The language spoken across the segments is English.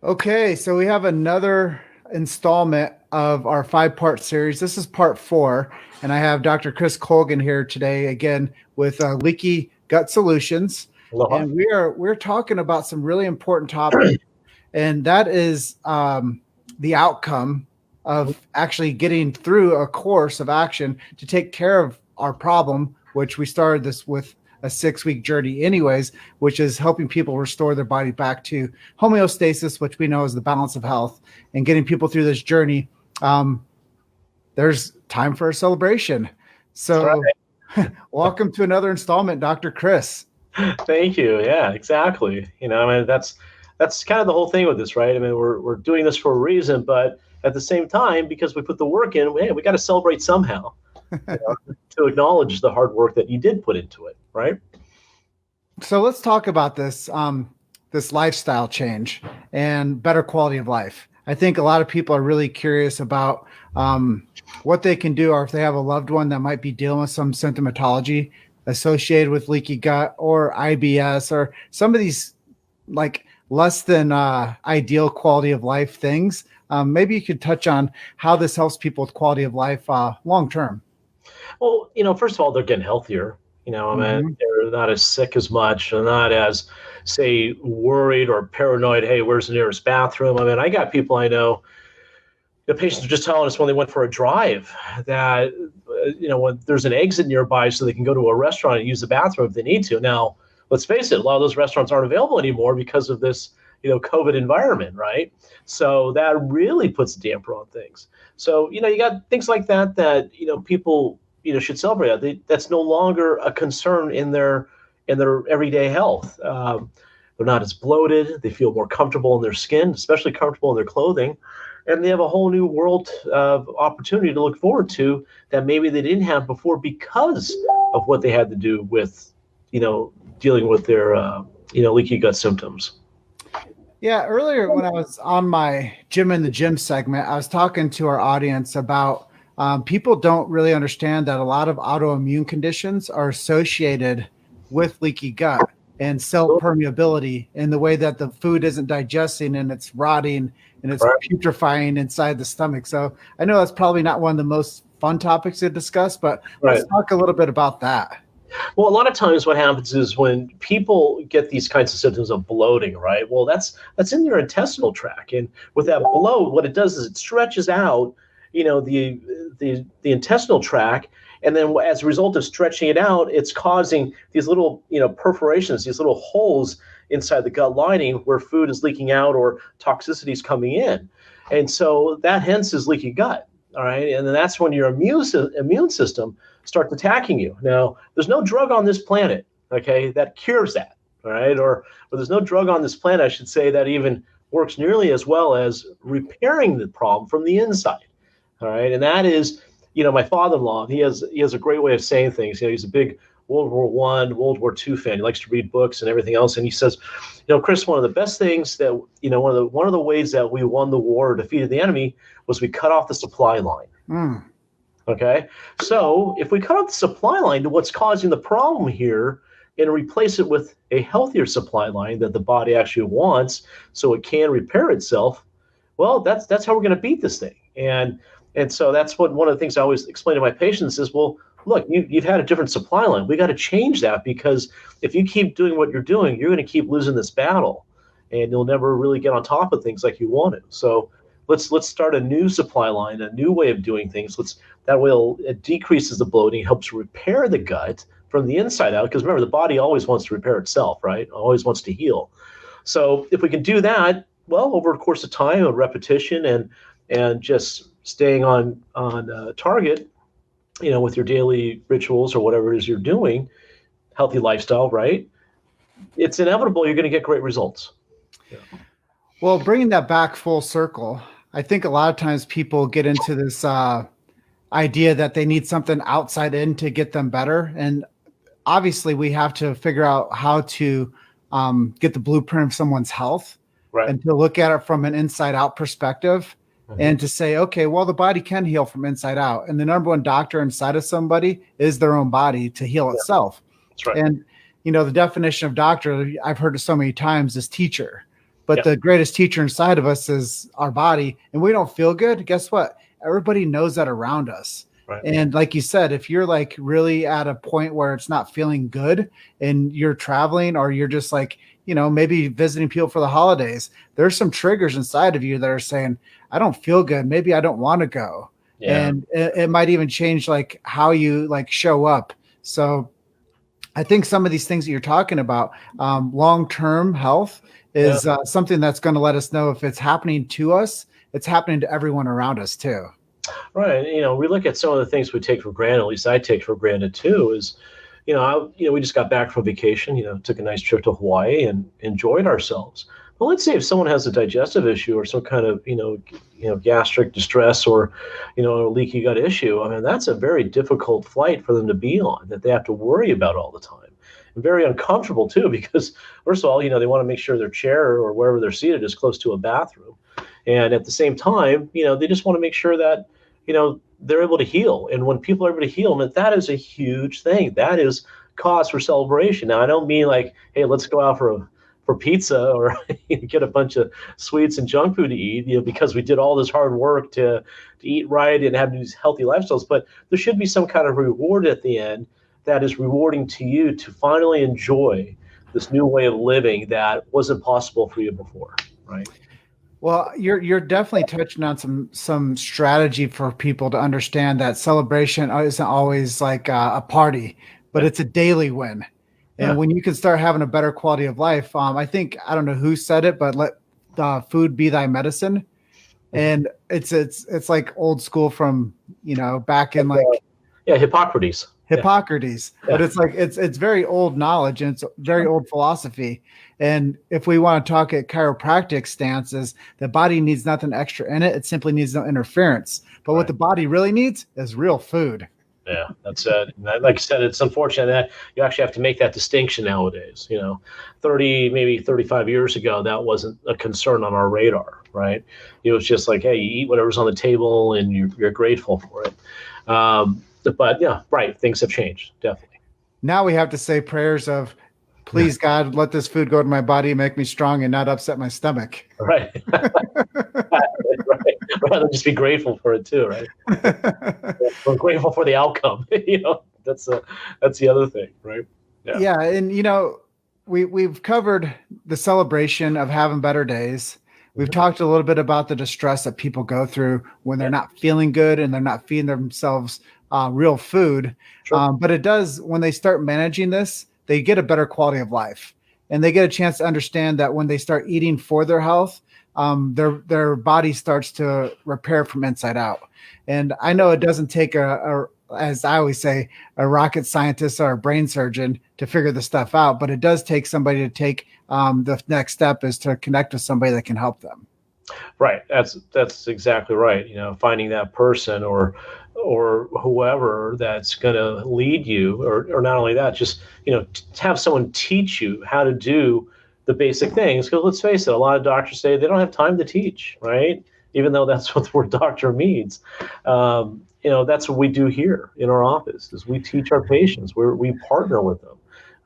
Okay, so we have another installment of our five-part series. This is part four, and I have Dr. Chris Colgin here today again with Leaky Gut Solutions, Aloha. and we're talking about some really important topics, and that is the outcome of actually getting through a course of action to take care of our problem, which we started this with a 6-week journey anyways, which is helping people restore their body back to homeostasis, which we know is the balance of health, and getting people through this journey. There's time for a celebration. So welcome to another installment, Dr. Chris. Thank you. Yeah, exactly. That's kind of the whole thing with this, right? I mean, we're doing this for a reason, but at the same time, because we put the work in, hey, we got to celebrate somehow, to acknowledge the hard work that you did put into it, right? So let's talk about this lifestyle change and better quality of life. I think a lot of people are really curious about what they can do, or if they have a loved one that might be dealing with some symptomatology associated with leaky gut or IBS or some of these like less than ideal quality of life things. Maybe you could touch on how this helps people with quality of life long term. Well, first of all, they're getting healthier. I mean, Mhm. they're not as sick as much. They're not as, say, worried or paranoid. Hey, where's the nearest bathroom? I mean, I got people I know. The patients are just telling us when they went for a drive that, when there's an exit nearby so they can go to a restaurant and use the bathroom if they need to. Now, let's face it, a lot of those restaurants aren't available anymore because of this, COVID environment, right? So that really puts a damper on things. So, you got things like that, people, should celebrate. That's no longer a concern in their everyday health. They're not as bloated. They feel more comfortable in their skin, especially comfortable in their clothing, and they have a whole new world of opportunity to look forward to that maybe they didn't have before because of what they had to do with, dealing with their, leaky gut symptoms. Yeah, earlier when I was on my gym in the gym segment, I was talking to our audience about people don't really understand that a lot of autoimmune conditions are associated with leaky gut and cell permeability in the way that the food isn't digesting and it's rotting and it's Right. putrefying inside the stomach. So I know that's probably not one of the most fun topics to discuss, but Right. let's talk a little bit about that. Well, a lot of times what happens is when people get these kinds of symptoms of bloating, right? Well, that's in your intestinal tract, and with that bloat, what it does is it stretches out, the intestinal tract, and then as a result of stretching it out, it's causing these little, perforations, these little holes inside the gut lining where food is leaking out or toxicity is coming in, and so that hence is leaky gut. All right, and then that's when your immune system starts attacking you. Now, there's no drug on this planet, okay, that cures that, all right, or there's no drug on this planet, I should say, that even works nearly as well as repairing the problem from the inside, all right, and that is, my father-in-law. He has a great way of saying things. He's a big World War One, World War II fan. He likes to read books and everything else, and he says, Chris, one of the best things that one of the ways that we won the war or defeated the enemy was we cut off the supply line. Mm. Okay, so if we cut off the supply line to what's causing the problem here and replace it with a healthier supply line that the body actually wants, so it can repair itself, well, that's how we're going to beat this thing. And so that's what one of the things I always explain to my patients is, well, look, you've had a different supply line. We got to change that, because if you keep doing what you're doing, you're going to keep losing this battle, and you'll never really get on top of things like you want to. So let's start a new supply line, a new way of doing things. That way it decreases the bloating, helps repair the gut from the inside out. Because remember, the body always wants to repair itself, right? Always wants to heal. So if we can do that, well, over a course of time, of repetition, and just staying on target, with your daily rituals or whatever it is you're doing, healthy lifestyle, right? It's inevitable you're going to get great results. Yeah. Well, bringing that back full circle, I think a lot of times people get into this idea that they need something outside in to get them better. And obviously, we have to figure out how to get the blueprint of someone's health Right. and to look at it from an inside out perspective and to say, okay, well, the body can heal from inside out. And the number one doctor inside of somebody is their own body to heal itself. That's right. And, the definition of doctor, I've heard it so many times, is teacher. but the greatest teacher inside of us is our body, and we don't feel good. Guess what? Everybody knows that around us. Right. And like you said, if you're like really at a point where it's not feeling good and you're traveling, or you're just like, maybe visiting people for the holidays, there's some triggers inside of you that are saying, I don't feel good. Maybe I don't want to go. Yeah. And it might even change like how you like show up. So I think some of these things that you're talking about, long-term health is something that's going to let us know if it's happening to us, it's happening to everyone around us too. Right. We look at some of the things we take for granted, at least I take for granted too, is, we just got back from vacation, took a nice trip to Hawaii and enjoyed ourselves. But let's say if someone has a digestive issue or some kind of, gastric distress or, a leaky gut issue, I mean, that's a very difficult flight for them to be on, that they have to worry about all the time. And very uncomfortable too, because first of all, they want to make sure their chair or wherever they're seated is close to a bathroom. And at the same time, they just want to make sure that, they're able to heal. And when people are able to heal, that is a huge thing. That is cause for celebration. Now, I don't mean like, hey, let's go out for pizza or get a bunch of sweets and junk food to eat, because we did all this hard work to eat right and have these healthy lifestyles. But there should be some kind of reward at the end that is rewarding to you to finally enjoy this new way of living that wasn't possible for you before, right? Well, you're definitely touching on some strategy for people to understand that celebration isn't always like a party, but it's a daily win. And when you can start having a better quality of life, I think, I don't know who said it, but let food be thy medicine. And it's like old school from, back in like Hippocrates. But it's like it's very old knowledge, and it's very old philosophy. And if we want to talk at chiropractic stances, the body needs nothing extra in it. It simply needs no interference. But what the body really needs is real food. Yeah, that's it. Like I said, it's unfortunate that you actually have to make that distinction nowadays. 30, maybe 35 years ago, that wasn't a concern on our radar, right? It was just like, hey, you eat whatever's on the table and you're grateful for it. But yeah, right. Things have changed, definitely. Now we have to say prayers of, please God, let this food go to my body, make me strong and not upset my stomach. Right. Right. Rather just be grateful for it too, right? We're grateful for the outcome. That's the other thing, right? Yeah. And we've covered the celebration of having better days. We've talked a little bit about the distress that people go through when they're not feeling good and they're not feeding themselves real food. Sure. But it does, when they start managing this, they get a better quality of life, and they get a chance to understand that when they start eating for their health, their body starts to repair from inside out. And I know it doesn't take as I always say, a rocket scientist or a brain surgeon to figure this stuff out, but it does take somebody to take the next step is to connect with somebody that can help them. Right. That's exactly right. Finding that person or whoever that's going to lead you, or not only that, just, to have someone teach you how to do the basic things. Because let's face it, a lot of doctors say they don't have time to teach, right? Even though that's what the word doctor means. That's what we do here in our office is we teach our patients. We partner with them.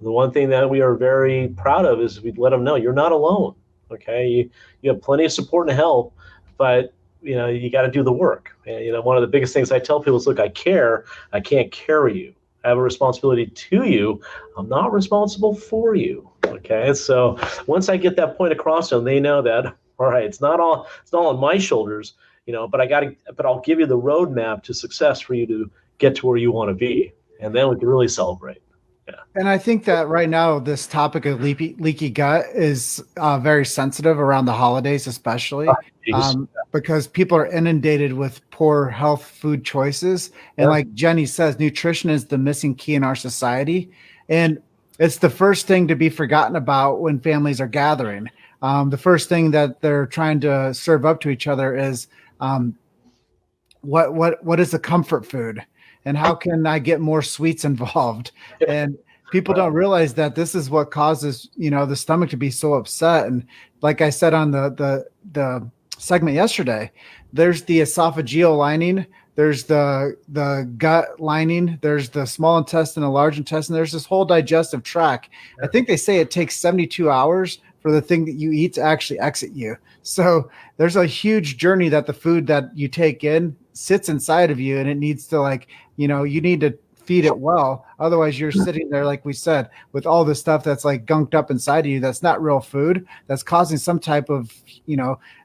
The one thing that we are very proud of is we let them know you're not alone. Okay. You have plenty of support and help, but you got to do the work. And, one of the biggest things I tell people is, look, I care. I can't carry you. I have a responsibility to you. I'm not responsible for you. Okay. So once I get that point across to them, they know that, all right, it's not all on my shoulders, but I'll give you the roadmap to success for you to get to where you want to be. And then we can really celebrate. Yeah. And I think that right now, this topic of leaky gut is very sensitive around the holidays, especially because people are inundated with poor health food choices. And like Jenny says, nutrition is the missing key in our society. And it's the first thing to be forgotten about when families are gathering. The first thing that they're trying to serve up to each other is what is a comfort food? And how can I get more sweets involved? And people don't realize that this is what causes, the stomach to be so upset. And like I said on the segment yesterday, there's the esophageal lining, there's the gut lining, there's the small intestine, the large intestine, there's this whole digestive tract. I think they say it takes 72 hours for the thing that you eat to actually exit you. So there's a huge journey that the food that you take in sits inside of you, and it needs to, like, you need to feed it well. Otherwise you're sitting there, like we said, with all this stuff that's like gunked up inside of you. That's not real food. That's causing some type of,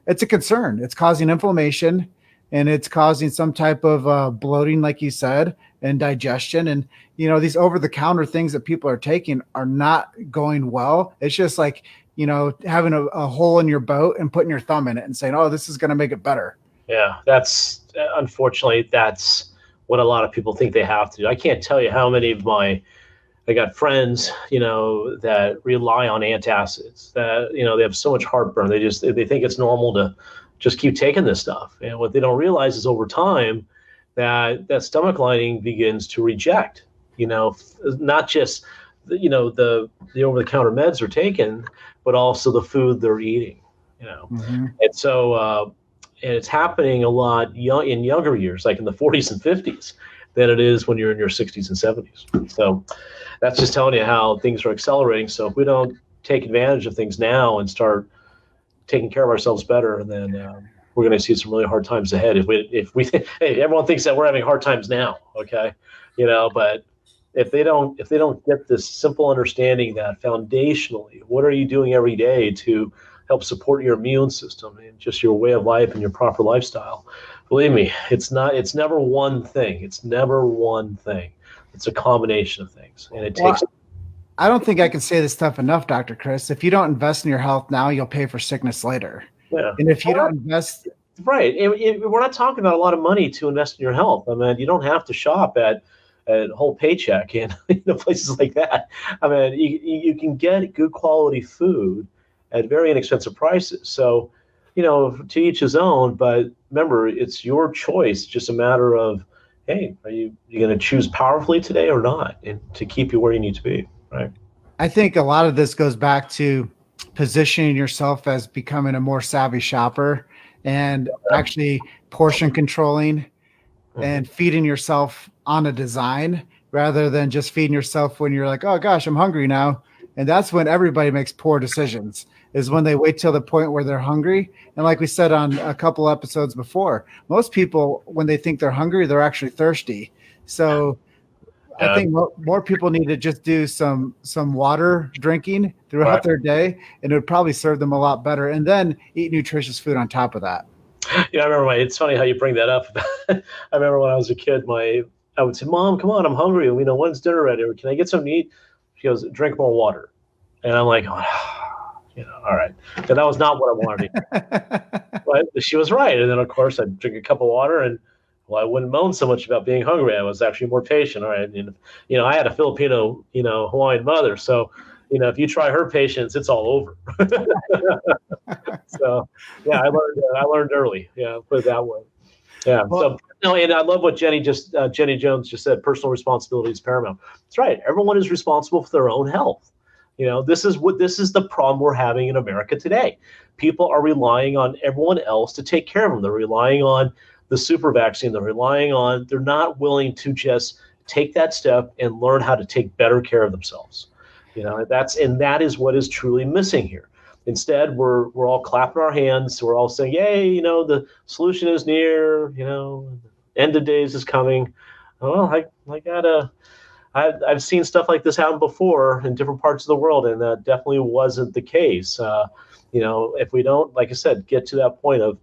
it's a concern. It's causing inflammation, and it's causing some type of bloating, like you said, and digestion. And, these over-the-counter things that people are taking are not going well. It's just like, having a hole in your boat and putting your thumb in it and saying, oh, this is going to make it better. Yeah, unfortunately, that's what a lot of people think they have to do. I can't tell you how many of I got friends, that rely on antacids, that, they have so much heartburn. They think it's normal to just keep taking this stuff. And what they don't realize is over time that stomach lining begins to reject, not just, the over-the-counter meds are taken, but also the food they're eating, Mm-hmm. And so, and it's happening a lot in younger years, like in the 40s and 50s, than it is when you're in your 60s and 70s. So that's just telling you how things are accelerating. So if we don't take advantage of things now and start taking care of ourselves better, then we're going to see some really hard times ahead. If we hey, everyone thinks that we're having hard times now, okay, but if they don't get this simple understanding that foundationally, what are you doing every day to help support your immune system and just your way of life and your proper lifestyle? Believe me, it's never one thing. It's never one thing. It's a combination of things, and it takes. I don't think I can say this stuff enough, Dr. Chris. If you don't invest in your health now, you'll pay for sickness later. Yeah. And if you don't invest, right, we're not talking about a lot of money to invest in your health. I mean, you don't have to shop at whole paycheck and places like that. I mean, you can get good quality food at very inexpensive prices. So, to each his own, but remember, it's your choice. It's just a matter of, hey, are you going to choose powerfully today or not, and to keep you where you need to be, right? I think a lot of this goes back to positioning yourself as becoming a more savvy shopper, and actually portion controlling and feeding yourself on a design, rather than just feeding yourself when you're like, oh gosh, I'm hungry now. And that's when everybody makes poor decisions, is when they wait till the point where they're hungry. And like we said on a couple episodes before, most people, when they think they're hungry, they're actually thirsty. So I think more people need to just do some water drinking throughout their day, and it would probably serve them a lot better. And then eat nutritious food on top of that. Yeah, I remember it's funny how you bring that up. I remember when I was a kid, I would say, Mom, come on, I'm hungry. When's dinner ready? Or can I get something to eat? She goes, drink more water. And I'm like, all right. And that was not what I wanted to eat. But she was right. And then, of course, I'd drink a cup of water, and I wouldn't moan so much about being hungry. I was actually more patient. All right. And, I had a Filipino, Hawaiian mother. So, if you try her patience, it's all over. So, yeah, I learned early. Yeah, put it that way. Yeah. Well, and I love what Jenny Jones just said. Personal responsibility is paramount. That's right. Everyone is responsible for their own health. This is the problem we're having in America today. People are relying on everyone else to take care of them. They're relying on the super vaccine. They're not willing to just take that step and learn how to take better care of themselves. That is what is truly missing here. Instead, we're all clapping our hands. We're all saying, "Yay! The solution is near. End of days is coming." Well, I've seen stuff like this happen before in different parts of the world, and that definitely wasn't the case. If we don't, like I said, get to that point of,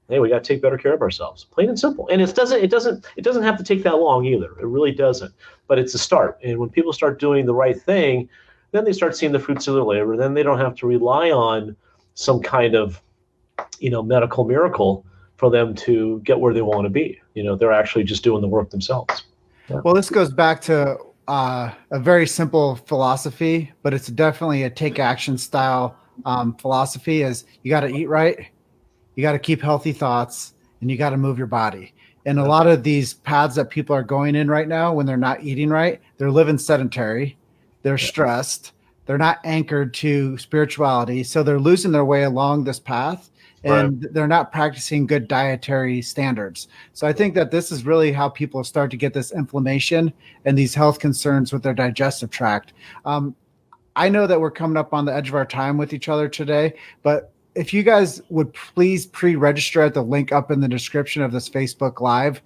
hey, we got to take better care of ourselves, plain and simple. And it doesn't have to take that long either. It really doesn't. But it's a start. And when people start doing the right thing, then they start seeing the fruits of their labor. Then they don't have to rely on some kind of, medical miracle for them to get where they want to be. They're actually just doing the work themselves. Yeah. Well, this goes back to a very simple philosophy, but it's definitely a take action style philosophy. Is you got to eat right, you got to keep healthy thoughts, and you got to move your body. And a lot of these paths that people are going in right now, when they're not eating right, they're living sedentary, they're stressed, they're not anchored to spirituality. So they're losing their way along this path, and they're not practicing good dietary standards. So I think that this is really how people start to get this inflammation and these health concerns with their digestive tract. I know that we're coming up on the edge of our time with each other today, but if you guys would please pre-register at the link up in the description of this Facebook Live,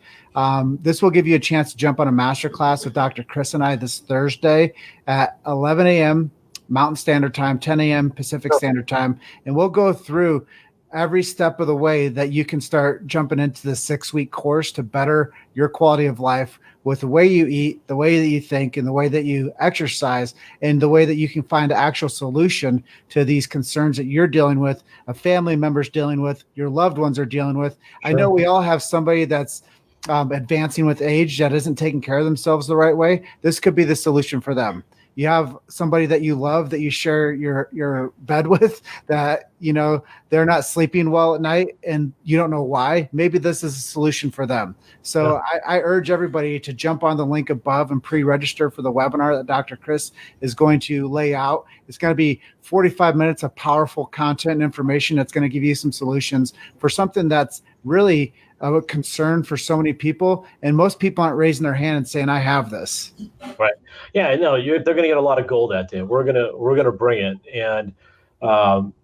this will give you a chance to jump on a masterclass with Dr. Chris and I this Thursday at 11 a.m. Mountain Standard Time, 10 a.m. Pacific Standard Time, and we'll go through every step of the way that you can start jumping into the 6-week course to better your quality of life with the way you eat, the way that you think, and the way that you exercise, and the way that you can find an actual solution to these concerns that you're dealing with, a family member's dealing with, your loved ones are dealing with. Sure. I know we all have somebody that's advancing with age that isn't taking care of themselves the right way. This could be the solution for them. You have somebody that you love, that you share your bed with, that, you know, they're not sleeping well at night and you don't know why. Maybe this is a solution for them. So yeah. I urge everybody to jump on the link above and pre-register for the webinar that Dr. Chris is going to lay out. It's going to be 45 minutes of powerful content and information that's going to give you some solutions for something that's really a concern for so many people, and most people aren't raising their hand and saying, "I have this." Right? Yeah. No. They're going to get a lot of gold that day. We're gonna bring it, and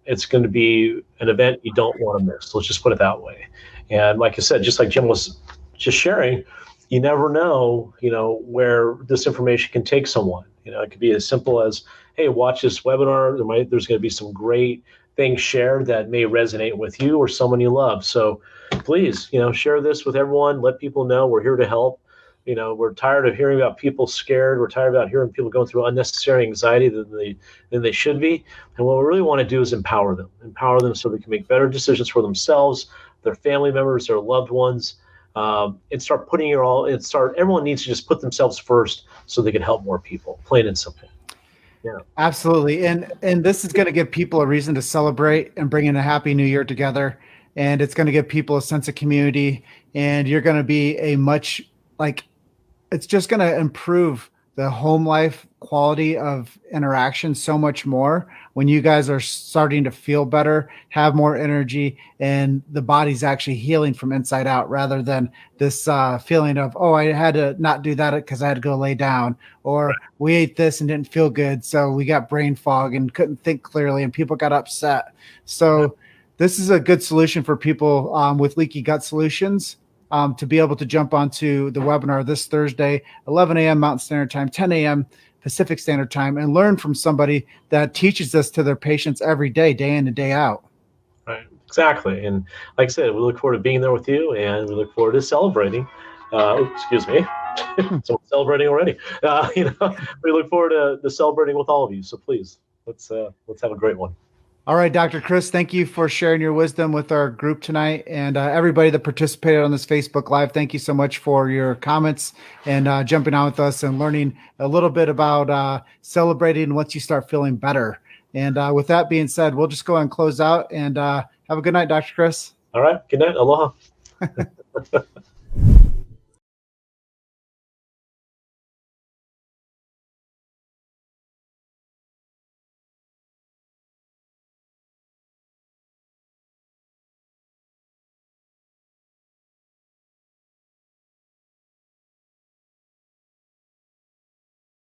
it's going to be an event you don't want to miss. Let's just put it that way. And like I said, just like Jim was just sharing, you never know, where this information can take someone. It could be as simple as, "Hey, watch this webinar. There's going to be some great things shared that may resonate with you or someone you love." So please, share this with everyone. Let people know we're here to help. We're tired of hearing about people scared. We're tired about hearing people going through unnecessary anxiety than they should be. And what we really want to do is empower them so they can make better decisions for themselves, their family members, their loved ones, and start everyone needs to just put themselves first so they can help more people, plain and simple. Yeah, absolutely. And this is going to give people a reason to celebrate and bring in a happy new year together. And it's going to give people a sense of community, and you're going to be it's just going to improve the home life quality of interaction so much more when you guys are starting to feel better, have more energy, and the body's actually healing from inside out, rather than this feeling of, oh, I had to not do that because I had to go lay down, or we ate this and didn't feel good, so we got brain fog and couldn't think clearly, and people got upset. So this is a good solution for people with leaky gut solutions to be able to jump onto the webinar this Thursday, 11 a.m. Mountain Standard Time, 10 a.m. Pacific Standard Time, and learn from somebody that teaches this to their patients every day, day in and day out. Right, exactly. And like I said, we look forward to being there with you, and we look forward to celebrating. Excuse me. So celebrating already. We look forward to celebrating with all of you. So please, let's have a great one. All right, Dr. Chris, thank you for sharing your wisdom with our group tonight, and everybody that participated on this Facebook Live. Thank you so much for your comments and jumping on with us and learning a little bit about celebrating once you start feeling better. And with that being said, we'll just go and close out, and have a good night, Dr. Chris. All right. Good night. Aloha.